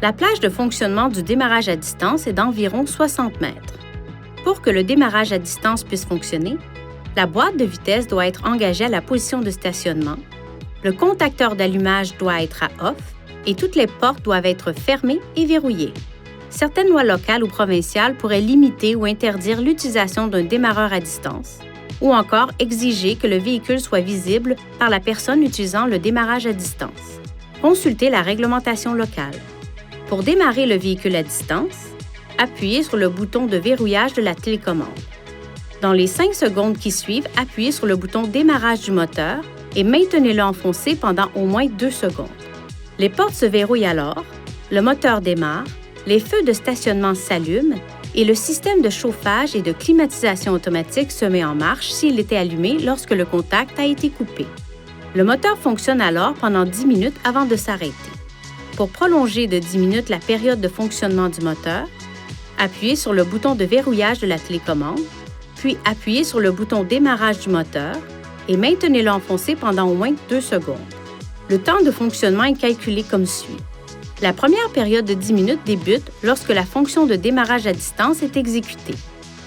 La plage de fonctionnement du démarrage à distance est d'environ 60 mètres. Pour que le démarrage à distance puisse fonctionner, la boîte de vitesse doit être engagée à la position de stationnement, le contacteur d'allumage doit être à off et toutes les portes doivent être fermées et verrouillées. Certaines lois locales ou provinciales pourraient limiter ou interdire l'utilisation d'un démarreur à distance, ou encore exiger que le véhicule soit visible par la personne utilisant le démarrage à distance. Consultez la réglementation locale. Pour démarrer le véhicule à distance, appuyez sur le bouton de verrouillage de la télécommande. Dans les 5 secondes qui suivent, appuyez sur le bouton démarrage du moteur et maintenez-le enfoncé pendant au moins 2 secondes. Les portes se verrouillent alors, le moteur démarre, les feux de stationnement s'allument et le système de chauffage et de climatisation automatique se met en marche s'il était allumé lorsque le contact a été coupé. Le moteur fonctionne alors pendant 10 minutes avant de s'arrêter. Pour prolonger de 10 minutes la période de fonctionnement du moteur, appuyez sur le bouton de verrouillage de la télécommande, puis appuyez sur le bouton démarrage du moteur et maintenez-le enfoncé pendant au moins 2 secondes. Le temps de fonctionnement est calculé comme suit. La première période de 10 minutes débute lorsque la fonction de démarrage à distance est exécutée.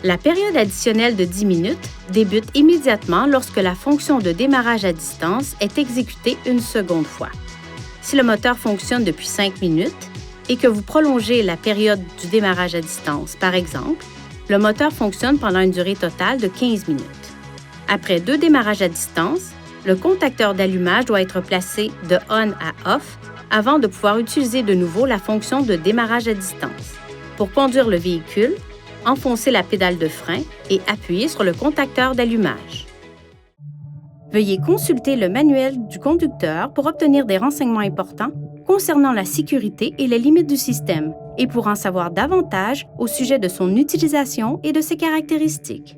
La période additionnelle de 10 minutes débute immédiatement lorsque la fonction de démarrage à distance est exécutée une seconde fois. Si le moteur fonctionne depuis 5 minutes et que vous prolongez la période du démarrage à distance, par exemple, le moteur fonctionne pendant une durée totale de 15 minutes. Après 2 démarrages à distance, le contacteur d'allumage doit être placé de on à off avant de pouvoir utiliser de nouveau la fonction de démarrage à distance. Pour conduire le véhicule, enfoncez la pédale de frein et appuyez sur le contacteur d'allumage. Veuillez consulter le manuel du conducteur pour obtenir des renseignements importants concernant la sécurité et les limites du système et pour en savoir davantage au sujet de son utilisation et de ses caractéristiques.